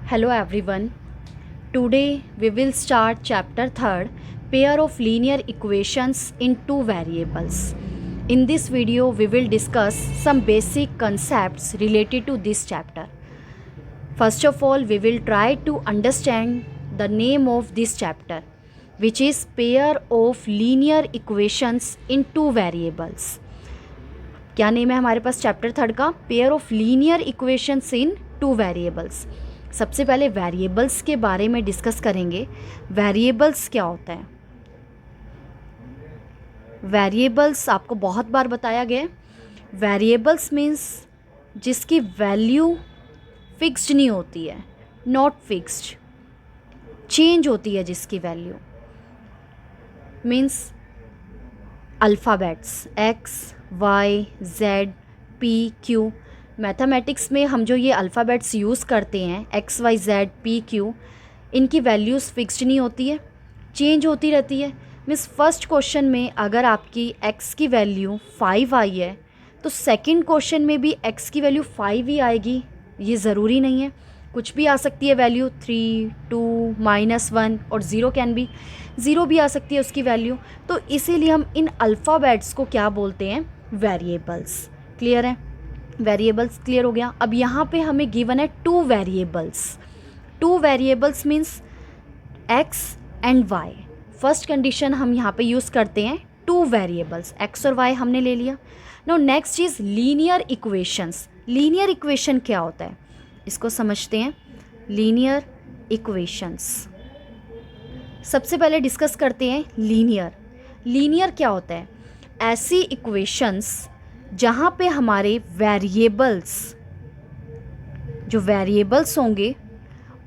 Hello everyone. Today we will start chapter 3rd, pair of linear equations in two variables. In this video we will discuss some basic concepts related to this chapter. First of all, we will try to understand the name of this chapter, which is pair of linear equations in two variables. क्या name है हमारे पास chapter 3rd का? Pair of linear equations in two variables. सबसे पहले variables के बारे में discuss करेंगे. वेरिएबल्स क्या होता है? वेरिएबल्स आपको बहुत बार बताया गया. वेरिएबल्स मीन्स जिसकी वैल्यू फिक्स्ड नहीं होती है, नॉट फिक्स्ड, चेंज होती है जिसकी value. Means alphabets x, y, z, p, q. Mathematics में हम जो ये अल्फ़ाबेट्स यूज़ करते हैं x, y, z, p, q, इनकी वैल्यूज़ फिक्स्ड नहीं होती है, चेंज होती रहती है. मीन्स फर्स्ट क्वेश्चन में अगर आपकी एक्स की वैल्यू 5 आई है तो सेकंड क्वेश्चन में भी एक्स की वैल्यू 5 ही आएगी. ये ज़रूरी नहीं है, कुछ भी आ सकती है वैल्यू. 3, 2, -1 और 0 कैन बी, 0 भी आ सकती है उसकी वैल्यू. तो इसीलिए हम इन अल्फ़ाबेट्स को क्या बोलते हैं? वेरिएबल्स. क्लियर है? वेरिएबल्स क्लियर हो गया. अब यहाँ पे हमें गिवन है two variables. Two variables means X and Y. First condition हम यहाँ पे यूज़ करते हैं टू वेरिएबल्स, एक्स और वाई हमने ले लिया. No next is linear equations. Linear equation क्या होता है इसको समझते हैं. लीनियर इक्वेशंस सबसे पहले डिस्कस करते हैं. लीनियर. लीनियर क्या होता है? ऐसी इक्वेशंस जहाँ पे हमारे वेरिएबल्स, जो वेरिएबल्स होंगे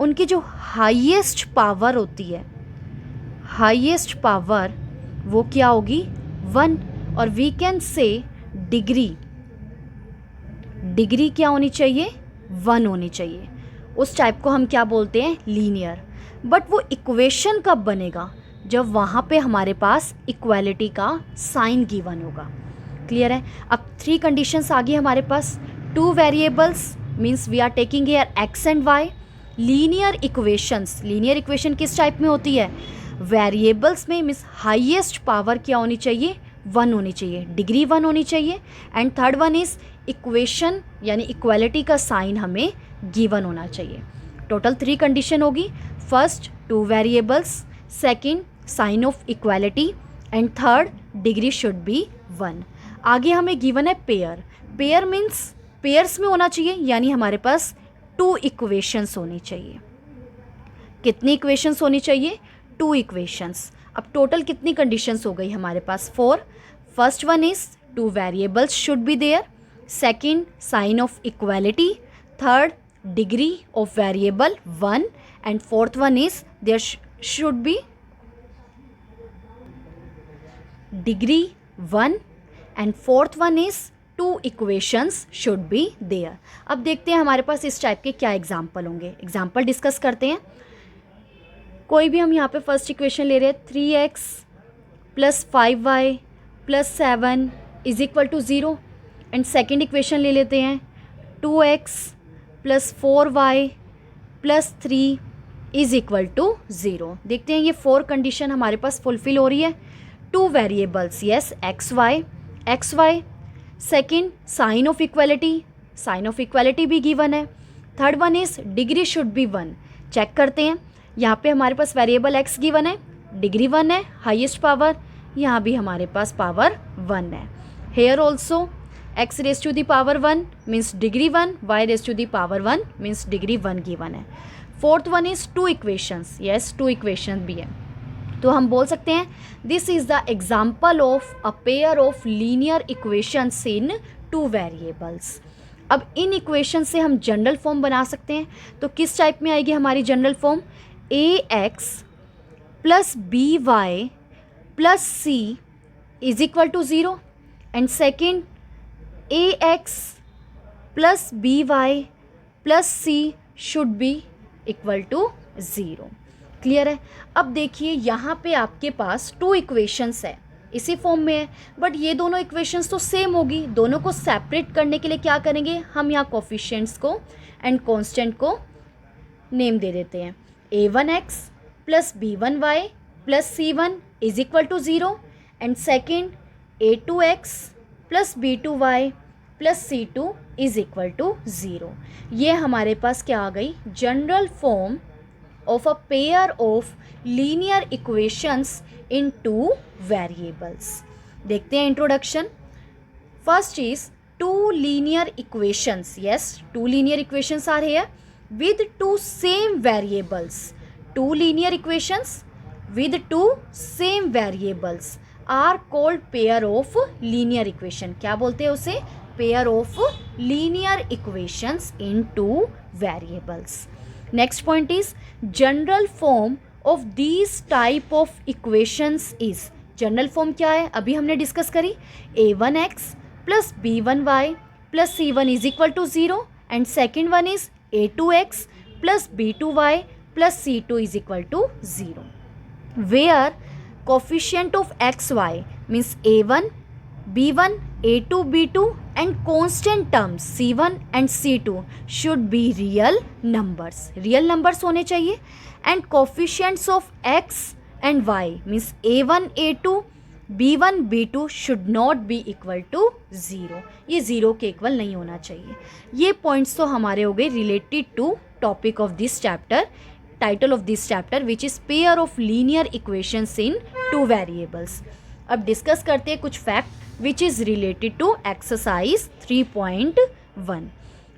उनकी जो हाईएस्ट पावर होती है, हाईएस्ट पावर वो क्या होगी? 1. और we can say degree. Degree क्या होनी चाहिए? 1 होनी चाहिए. उस टाइप को हम क्या बोलते हैं? लीनियर. बट वो इक्वेशन कब बनेगा? जब वहाँ पे हमारे पास इक्वालिटी का साइन गिवन होगा. क्लियर है? अब 3 कंडीशंस आ गई हमारे पास. Two variables means we are taking here x and y. Linear equations. Linear equation किस टाइप में होती है? वेरिएबल्स में मीन्स हाईएस्ट पावर क्या होनी चाहिए? 1 होनी चाहिए, डिग्री 1 होनी चाहिए. And third one is equation यानी इक्वालिटी का साइन हमें गिवन होना चाहिए. टोटल 3 कंडीशन होगी. First two variables, second sign of equality and third degree should be 1. आगे हमें गिवन है पेयर. पेयर मीन्स पेयर्स में होना चाहिए, यानी हमारे पास 2 इक्वेशंस होनी चाहिए. कितनी इक्वेशंस होनी चाहिए? 2 इक्वेशंस. अब टोटल कितनी कंडीशंस हो गई हमारे पास? 4. First one is 2 variables should be there, second sign of equality, third degree of variable 1 and fourth one is there should be degree 1 and fourth one is 2 equations should be there. अब देखते हैं हमारे पास इस type के क्या example होंगे. Example discuss करते हैं. कोई भी हम यहाँ पे फर्स्ट इक्वेशन ले रहे हैं. 3x + 5y + 7 = 0. And second equation ले लेते हैं. 2x + 4y + 3 = 0. देखते हैं ये 4 कंडीशन हमारे पास फुलफिल हो रही है. 2 variables, yes, X Y. Second sign of equality. Sign of equality भी गिवन है. Third one is degree should be 1. Check करते हैं. यहाँ पे हमारे पास वेरिएबल एक्स गिवन है, डिग्री 1 है, हाईएस्ट पावर. यहाँ भी हमारे पास पावर 1 है. Here also x⁻⁴ means degree 1, y⁻⁴ means degree 1 given है. Fourth one is 2 equations. Yes, 2 equation भी है. तो हम बोल सकते हैं this is the example of a pair of linear equations in 2 variables. अब इन इक्वेशन से हम जनरल फॉर्म बना सकते हैं. तो किस टाइप में आएगी हमारी general form? ax + by + c = 0. And second ax + by + c should be = 0. Clear है? अब देखिए यहाँ पे आपके पास 2 इक्वेशंस है, इसी फॉर्म में है, बट ये दोनों इक्वेशंस तो सेम होगी. दोनों को सेपरेट करने के लिए क्या करेंगे हम? यहाँ कोफिशिएंट्स को एंड कांस्टेंट को नेम दे देते हैं। a1x plus b1y plus c1 is equal to 0 and second a2x plus b2y plus c2 is equal to 0। ये हमारे पास क्या आ गई, general form of a pair of linear equations in two variables. देखते हैं introduction. First is two linear equations. Yes, two linear equations are here with two same variables. Two linear equations with two same variables are called pair of linear equation. क्या बोलते हैं उसे, pair of linear equations in two variables. Next point is general form of these type of equations is. General form क्या है, अभी हमने discuss करी, a1x plus b1y plus c1 is equal to 0 and second one is a2x plus b2y plus c2 is equal to 0 where coefficient of xy means a1 b1 a2 b2 and constant terms c1 and c2 should be real numbers होने चाहिए and coefficients of x and y means a1 a2 b1 b2 should not be equal to 0, ये 0 के equal नहीं होना चाहिए। ये points तो हमारे हो गए related to topic of this chapter, title of this chapter which is pair of linear equations in two variables. अब डिस्कस करते हैं कुछ fact which is related to exercise 3.1।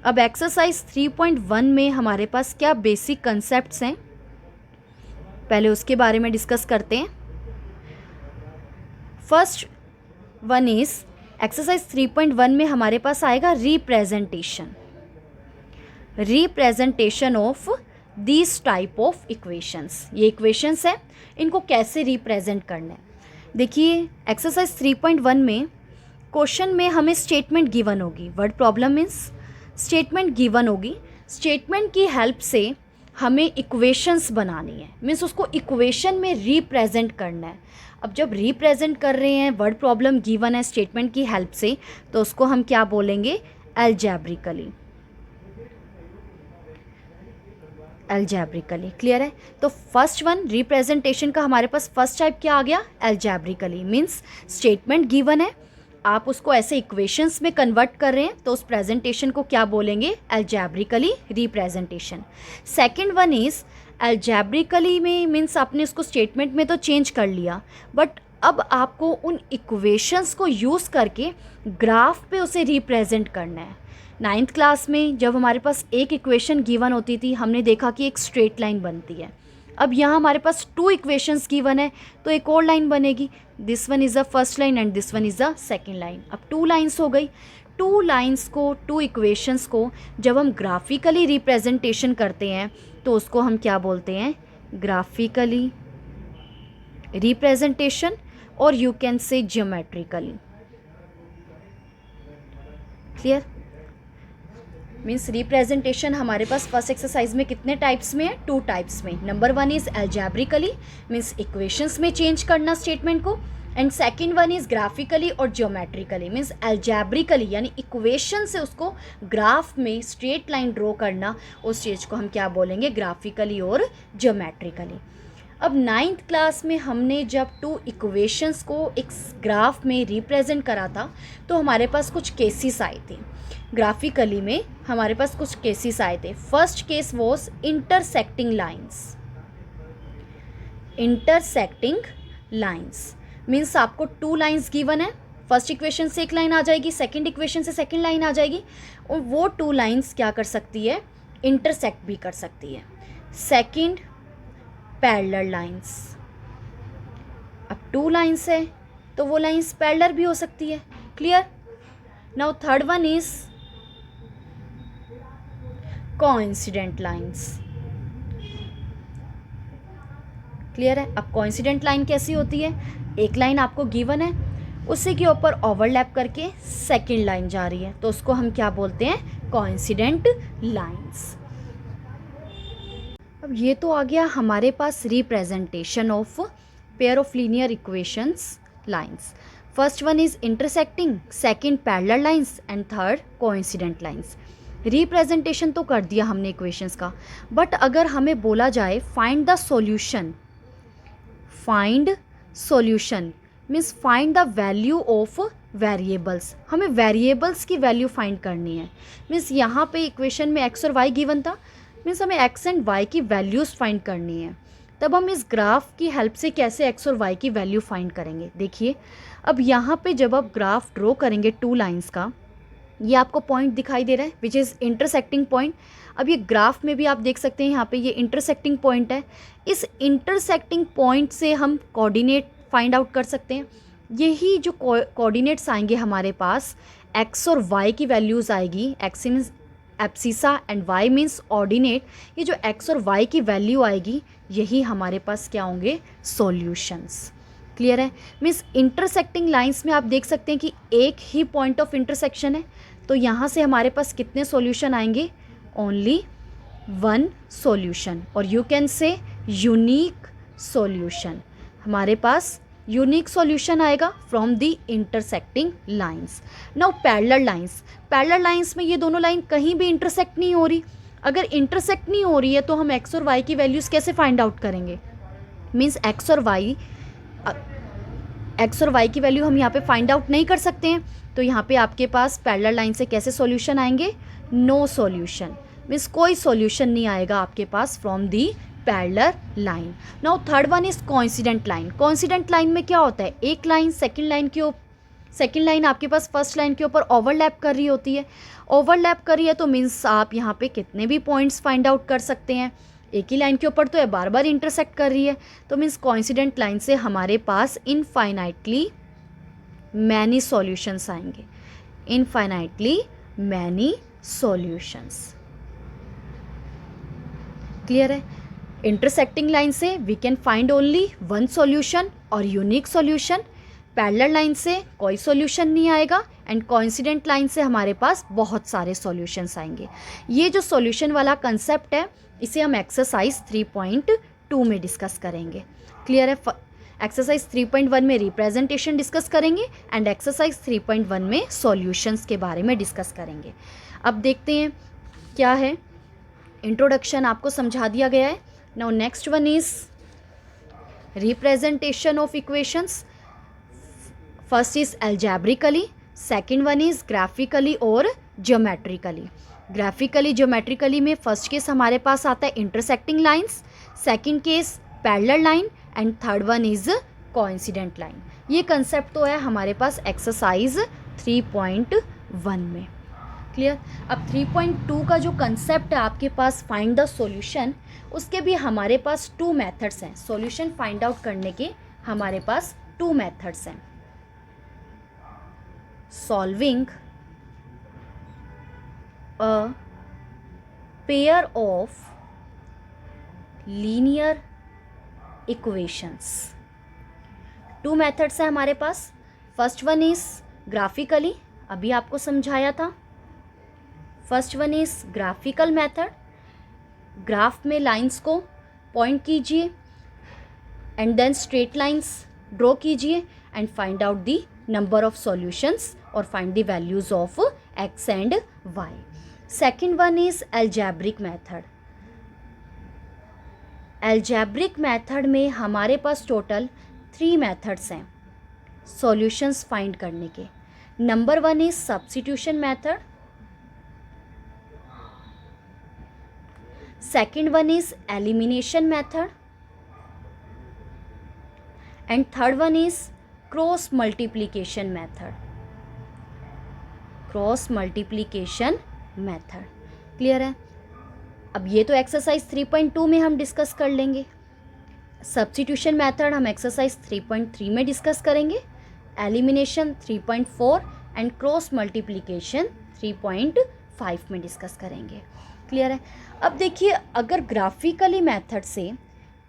अब एक्सरसाइज 3.1 में हमारे पास क्या बेसिक कंसेप्ट्स हैं, पहले उसके बारे में डिस्कस करते हैं। फर्स्ट वन इज एक्सरसाइज 3.1 में हमारे पास आएगा representation of this type of equations. ये इक्वेशंस हैं, इनको कैसे रिप्रेजेंट करना है। देखिए एक्सरसाइज 3.1 में क्वेश्चन में हमें स्टेटमेंट गिवन होगी, word problem means statement given होगी, स्टेटमेंट की हेल्प से हमें इक्वेशंस बनानी है, मीन्स उसको इक्वेशन में रिप्रेजेंट करना है। अब जब रिप्रेजेंट कर रहे हैं, वर्ड प्रॉब्लम गिवन है स्टेटमेंट की हेल्प से, तो उसको हम क्या बोलेंगे, एल्जेब्रिकली। क्लियर है। तो फर्स्ट वन रिप्रेजेंटेशन का हमारे पास फर्स्ट टाइप क्या आ गया, एल्जेब्रिकली, मीन्स स्टेटमेंट गिवन है, आप उसको ऐसे इक्वेशंस में कन्वर्ट कर रहे हैं, तो उस प्रेजेंटेशन को क्या बोलेंगे, algebraically representation. Second one is algebraically में मीन्स आपने उसको स्टेटमेंट में तो चेंज कर लिया, बट अब आपको उन इक्वेशंस को यूज़ करके ग्राफ पे उसे रिप्रेजेंट करना है। 9th क्लास में जब हमारे पास एक इक्वेशन गिवन होती थी, हमने देखा कि एक स्ट्रेट लाइन बनती है। अब यहाँ हमारे पास 2 इक्वेशंस गिवन है, तो एक और लाइन बनेगी, this one is the first line and this one is the second line. अब 2 लाइन्स हो गई। 2 लाइन्स को, 2 इक्वेशंस को जब हम ग्राफिकली रिप्रेजेंटेशन करते हैं तो उसको हम क्या बोलते हैं, ग्राफिकली रिप्रेजेंटेशन, और you can say geometrically. Clear, means representation हमारे पास फर्स्ट एक्सरसाइज में कितने टाइप्स में है, 2 टाइप्स में। Number 1 is algebraically, means equations में चेंज करना स्टेटमेंट को, and second one is graphically और ज्योमेट्रिकली, मीन्स एल्जेब्रिकली यानी इक्वेशन से उसको ग्राफ में स्ट्रेट लाइन ड्रॉ करना, उस चीज़ को हम क्या बोलेंगे, ग्राफिकली और ज्योमेट्रिकली। अब 9th क्लास में हमने जब 2 इक्वेशंस को एक ग्राफ में रिप्रेजेंट करा था, तो हमारे पास कुछ केसेस आए थे। ग्राफिकली में हमारे पास कुछ केसेस आए थे। First case was intersecting lines, means आपको 2 लाइन्स गिवन है, फर्स्ट इक्वेशन से एक लाइन आ जाएगी, सेकंड इक्वेशन से सेकंड लाइन आ जाएगी, और वो 2 लाइन्स क्या कर सकती है, इंटरसेक्ट भी कर सकती है। सेकंड पैरेलल लाइन्स, अब 2 लाइन्स है तो वो लाइन्स पैरेलल भी हो सकती है। Clear. Now third one is coincident lines. Clear है। अब कोइंसिडेंट लाइन कैसी होती है, एक लाइन आपको गिवन है, उसी के ऊपर ओवरलैप करके सेकंड लाइन जा रही है, तो उसको हम क्या बोलते हैं, कोइंसिडेंट लाइन्स। अब ये तो आ गया हमारे पास representation of pair of linear equations lines. First one is intersecting, second parallel lines and third coincident lines. Representation तो कर दिया हमने इक्वेशंस का, बट अगर हमें बोला जाए find the solution, find solution means find the value of variables, हमें वेरिएबल्स की वैल्यू फाइंड करनी है। मीन्स यहाँ पे इक्वेशन में एक्स और वाई गिवन था, मीन्स हमें एक्स एंड वाई की वैल्यूज़ फाइंड करनी है। तब हम इस ग्राफ की हेल्प से कैसे एक्स और वाई की वैल्यू फाइंड करेंगे, देखिए अब यहाँ पे जब आप ग्राफ ड्रॉ करेंगे टू लाइंस का, ये आपको पॉइंट दिखाई दे रहा है विच इज़ इंटरसेक्टिंग पॉइंट। अब ये ग्राफ में भी आप देख सकते हैं यहाँ पे ये इंटरसेक्टिंग पॉइंट है। इस इंटरसेक्टिंग पॉइंट से हम कोऑर्डिनेट फाइंड आउट कर सकते हैं। यही जो कोऑर्डिनेट्स आएंगे हमारे पास, एक्स और वाई की वैल्यूज़ आएगी, X means abscissa and Y means ordinate, ये जो एक्स और वाई की वैल्यू आएगी यही हमारे पास क्या होंगे, सॉल्यूशंस। क्लियर है। मीन्स इंटरसेक्टिंग लाइंस में आप देख सकते हैं कि एक ही पॉइंट ऑफ इंटरसेक्शन है, तो यहाँ से हमारे पास कितने सॉल्यूशन आएंगे, ओनली वन सॉल्यूशन, और you can say unique solution. हमारे पास यूनिक सॉल्यूशन आएगा from the intersecting lines. Now parallel lines, parallel lines में ये दोनों लाइन कहीं भी इंटरसेक्ट नहीं हो रही। अगर इंटरसेक्ट नहीं हो रही है तो हम एक्स और वाई की वैल्यूज़ कैसे फाइंड आउट करेंगे, मीन्स एक्स और वाई की वैल्यू हम यहाँ पे फाइंड आउट नहीं कर सकते हैं, तो यहाँ पे आपके पास पैरेलल लाइन से कैसे सॉल्यूशन आएंगे, नो सॉल्यूशन, मीन्स कोई सॉल्यूशन नहीं आएगा आपके पास from the parallel line. Now third one is coincident line. Coincident line में क्या होता है, एक लाइन सेकेंड लाइन आपके पास फर्स्ट लाइन के ऊपर ओवरलैप कर रही होती है। ओवरलैप कर रही है तो मीन्स आप यहाँ पे कितने भी पॉइंट्स फाइंड आउट कर सकते हैं, एक ही लाइन के ऊपर तो है, बार बार इंटरसेक्ट कर रही है, तो मीन्स कोइंसिडेंट लाइन से हमारे पास इनफाइनाइटली मैनी सॉल्यूशंस आएंगे, इनफाइनाइटली मैनी सॉल्यूशंस। क्लियर है। इंटरसेक्टिंग लाइन से we can find only one solution और यूनिक सॉल्यूशन, पैरेलल लाइन से कोई सॉल्यूशन नहीं आएगा, एंड कोइंसिडेंट लाइन से हमारे पास बहुत सारे सॉल्यूशंस आएंगे। ये जो सॉल्यूशन वाला कंसेप्ट है इसे हम एक्सरसाइज 3.2 में डिस्कस करेंगे। क्लियर है। एक्सरसाइज 3.1 में रिप्रेजेंटेशन डिस्कस करेंगे एंड एक्सरसाइज 3.1 में सॉल्यूशंस के बारे में डिस्कस करेंगे। अब देखते हैं क्या है, इंट्रोडक्शन आपको समझा दिया गया है। Now next one is representation of equations. First is algebraically, second one is graphically और ज्योमेट्रिकली। ग्राफिकली ज्योमेट्रिकली में फर्स्ट केस हमारे पास आता है intersecting lines, second case parallel line and third one is coincident line. ये concept तो है हमारे पास exercise 3.1 में। क्लियर। अब 3.2 का जो कंसेप्ट है आपके पास फाइंड द सॉल्यूशन, उसके भी हमारे पास 2 मेथड्स हैं। सॉल्यूशन फाइंड आउट करने के हमारे पास 2 मेथड्स हैं। Solving a pair of linear equations. 2 methods हैं हमारे पास। फर्स्ट वन इज ग्राफिकली, अभी आपको समझाया था। First one is graphical method, graph में लाइंस को पॉइंट कीजिए and then straight lines draw कीजिए and find out the number of solutions और find the values of x and y. Second one is algebraic method. Algebraic method में हमारे पास total 3 methods हैं solutions find करने के। Number 1 is substitution method, second one is elimination method and third one is cross multiplication method. Cross multiplication method. Clear है। अब ये तो एक्सरसाइज 3.2 में हम डिस्कस कर लेंगे। सब्स्टिट्यूशन मेथड हम एक्सरसाइज 3.3 में डिस्कस करेंगे, एलिमिनेशन 3.4 एंड क्रॉस मल्टीप्लिकेशन 3.5 में डिस्कस करेंगे। क्लियर है। अब देखिए, अगर ग्राफिकली मेथड से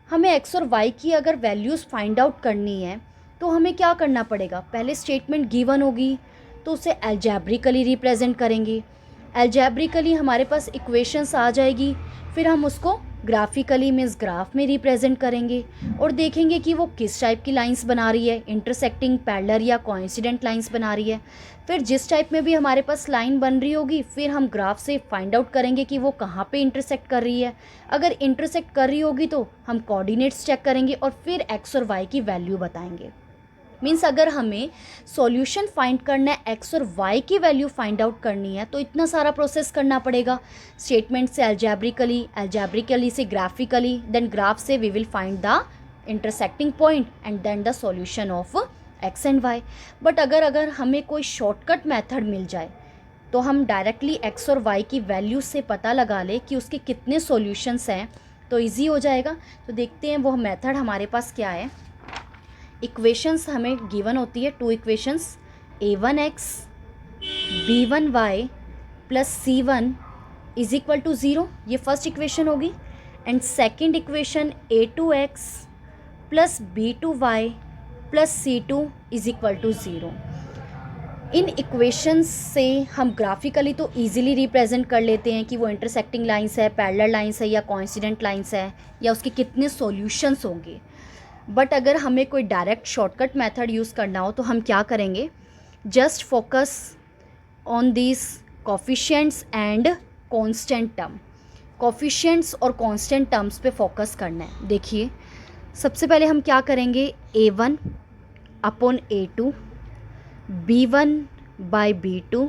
हमें एक्स और वाई की अगर वैल्यूज़ फाइंड आउट करनी है तो हमें क्या करना पड़ेगा, पहले स्टेटमेंट गिवन होगी तो उसे एल्जेब्रिकली रिप्रेजेंट करेंगे। एल्जेब्रिकली हमारे पास इक्वेशंस आ जाएगी, फिर हम उसको ग्राफिकली मीन्स ग्राफ में रिप्रेजेंट करेंगे और देखेंगे कि वो किस टाइप की लाइंस बना रही है, इंटरसेक्टिंग, पैरेलल या कोइंसिडेंट लाइंस बना रही है। फिर जिस टाइप में भी हमारे पास लाइन बन रही होगी फिर हम ग्राफ से फाइंड आउट करेंगे कि वो कहाँ पे इंटरसेक्ट कर रही है। अगर इंटरसेक्ट कर रही होगी तो हम कोऑर्डिनेट्स चेक करेंगे और फिर एक्स और वाई की वैल्यू बताएंगे। मीन्स अगर हमें सॉल्यूशन फाइंड करना है, एक्स और वाई की वैल्यू फाइंड आउट करनी है तो इतना सारा प्रोसेस करना पड़ेगा। स्टेटमेंट से एल्जेब्रिकली से ग्राफिकली, देन ग्राफ से we will find the intersecting point and then the solution of x and Y. But अगर हमें कोई शॉर्टकट मेथड मिल जाए तो हम डायरेक्टली एक्स और वाई की वैल्यू से पता लगा ले कि उसके कितने सॉल्यूशंस हैं तो ईजी हो जाएगा। तो देखते हैं वो मेथड हमारे पास क्या है। इक्वेशंस हमें गिवन होती है, 2 equations, a1x b1y plus c1 is equal to 0, ये फर्स्ट इक्वेशन होगी। And second equation a2x plus b2y plus c2 is equal to 0। इन इक्वेशंस से हम ग्राफिकली तो ईजिली रिप्रेजेंट कर लेते हैं कि वो इंटरसेक्टिंग लाइंस है, पैरेलल लाइंस है या कोइंसिडेंट लाइंस है या उसके कितने सॉल्यूशंस होंगे। बट अगर हमें कोई डायरेक्ट शॉर्टकट मेथड यूज़ करना हो तो हम क्या करेंगे, just focus on this coefficients and constant term. Coefficients और कांस्टेंट टर्म्स पे फोकस करना है। देखिए सबसे पहले हम क्या करेंगे, a1 upon a2, b1 by b2,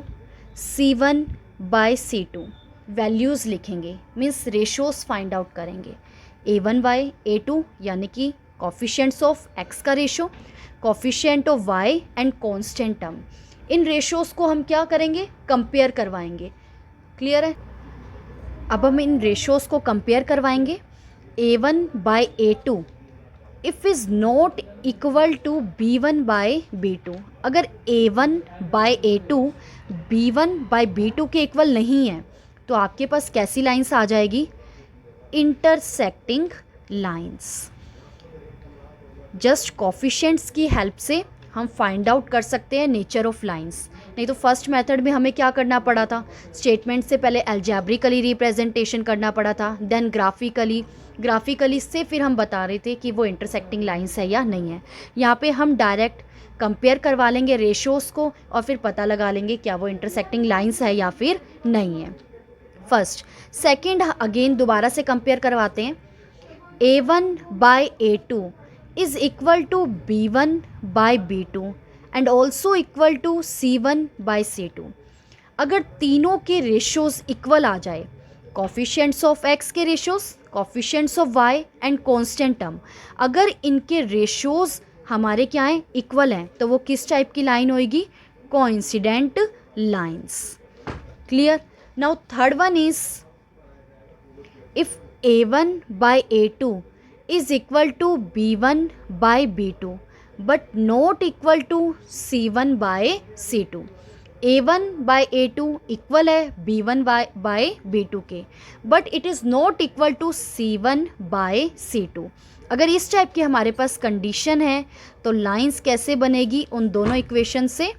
c1 by c2 values लिखेंगे, मीन्स रेशोज़ फाइंड आउट करेंगे। a1 बाय a2 यानी कि कोफिशिएंट्स ऑफ एक्स का ratio, coefficient of Y and constant term. इन रेशोज़ को हम क्या करेंगे, कंपेयर करवाएंगे। क्लियर है? अब हम इन रेशोज़ को कंपेयर करवाएंगे। a1 by a2 if is not equal to b1 by b2, अगर a1 by a2 b1 by b2 के इक्वल नहीं है तो आपके पास कैसी लाइंस आ जाएगी, इंटरसेक्टिंग लाइंस। जस्ट कोफिशिएंट्स की हेल्प से हम फाइंड आउट कर सकते हैं नेचर ऑफ लाइंस। नहीं तो फर्स्ट मेथड में हमें क्या करना पड़ा था, स्टेटमेंट से पहले एल्जेब्रिकली रिप्रेजेंटेशन करना पड़ा था, देन ग्राफिकली से फिर हम बता रहे थे कि वो इंटरसेक्टिंग लाइंस है या नहीं है। यहाँ पे हम डायरेक्ट कंपेयर करवा लेंगे रेशोज़ को और फिर पता लगा लेंगे क्या वो इंटरसेक्टिंग लाइंस है या फिर नहीं है। फर्स्ट, सेकेंड अगेन दोबारा से कंपेयर करवाते हैं। a1 by a2 is equal to b1 by b2 and also equal to c1 by c2। अगर तीनों के रेशोज़ इक्वल आ जाए, कोफिशिएंट्स ऑफ एक्स के ratios, coefficients of Y and constant term, अगर इनके रेशोज़ हमारे क्या हैं, इक्वल हैं, तो वो किस टाइप की लाइन होएगी, coincident lines. Clear? Now third one is if a1 by a2 is equal to b1 by b2 but not equal to c1 by c2। a1 by a2 equal है b1 by b2 के, but it is not equal to c1 by c2। अगर इस type की हमारे पास condition है तो lines कैसे बनेगी, उन दोनों इक्वेशन से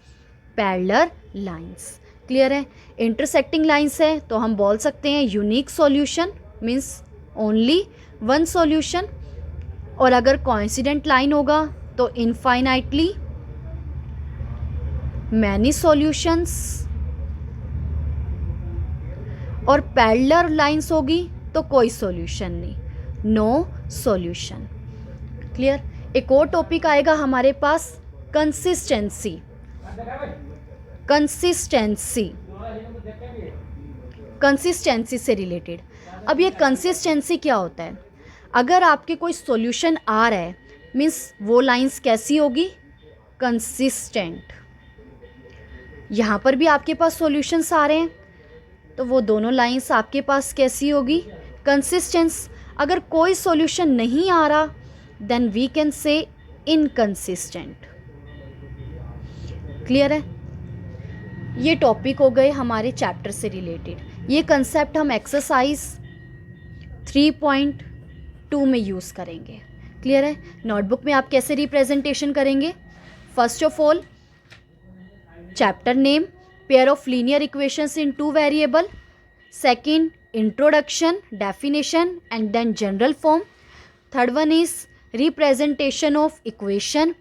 पैरेलल लाइंस। क्लियर है? इंटरसेक्टिंग लाइंस है तो हम बोल सकते हैं unique solution, means only one solution. और अगर कोइंसिडेंट लाइन होगा तो इनफाइनाइटली मैनी सॉल्यूशंस, और पैरेलल लाइंस होगी तो कोई सॉल्यूशन नहीं, नो सॉल्यूशन। क्लियर? एक और टॉपिक आएगा हमारे पास, कंसिस्टेंसी। कंसिस्टेंसी से रिलेटेड। अब ये कंसिस्टेंसी क्या होता है, अगर आपके कोई सॉल्यूशन आ रहा है मीन्स वो लाइंस कैसी होगी, कंसिस्टेंट। यहाँ पर भी आपके पास सॉल्यूशंस आ रहे हैं तो वो दोनों लाइंस आपके पास कैसी होगी, कंसिस्टेंस। अगर कोई सॉल्यूशन नहीं आ रहा then we can say inconsistent. Clear है? ये टॉपिक हो गए हमारे चैप्टर से रिलेटेड। ये कंसेप्ट हम एक्सरसाइज 3.2 में यूज़ करेंगे। क्लियर है? नोटबुक में आप कैसे रिप्रेजेंटेशन करेंगे, first of all chapter name, pair of linear equations in 2 variable, second introduction, definition, and then general form. Third one is representation of equation.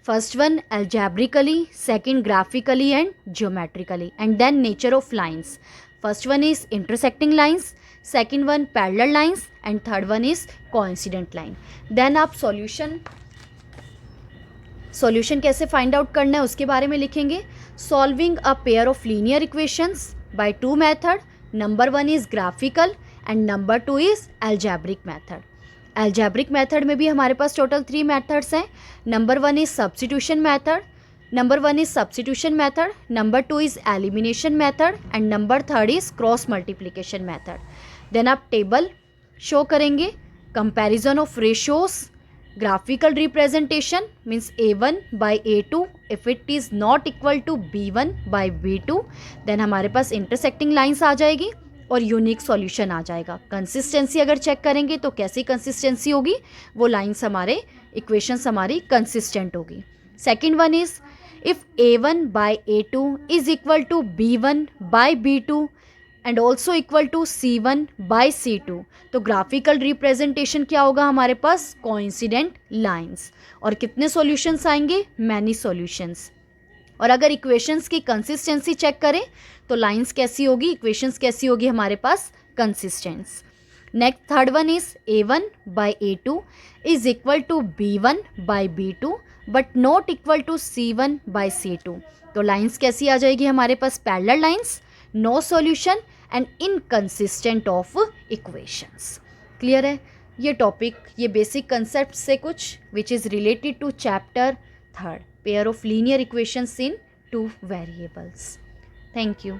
First one algebraically, second graphically and geometrically, and then nature of lines. First one is intersecting lines, second one parallel lines, and third one is coincident line. Then आप solution कैसे find out करना है उसके बारे में लिखेंगे. Solving a pair of linear equations by two method. Number one is graphical and number two is algebraic method. Algebraic method में भी हमारे पास टोटल 3 मेथड्स हैं. Number one is substitution method, number two is elimination method and number third is cross multiplication method. Then आप table show करेंगे. Comparison of ratios. Graphical representation means A1 by A2. If it is not equal to B1 by B2 then हमारे पास intersecting lines आ जाएगी और unique solution आ जाएगा. Consistency अगर check करेंगे तो कैसी कंसिस्टेंसी होगी, वो लाइन्स हमारे इक्वेशंस हमारी कंसिस्टेंट होगी. Second one is if A1 by A2 is equal to B1 by B2 and also equal to C1 by C2 तो ग्राफिकल रिप्रेजेंटेशन क्या होगा हमारे पास, कोइंसिडेंट लाइन्स. और कितने सॉल्यूशंस आएंगे, मैनी सॉल्यूशंस. और अगर इक्वेशंस की कंसिस्टेंसी चेक करें तो लाइन्स कैसी होगी, इक्वेशंस कैसी होगी हमारे पास, consistents. Next third one is A1 by A2 is equal to B1 by B2 but not equal to C1 by C2 तो लाइन्स कैसी आ जाएगी हमारे पास, parallel lines, no solution and inconsistent of equations. Clear है ये topic, ये basic concept से कुछ which is related to chapter third, pair of linear equations in 2 variables. Thank you.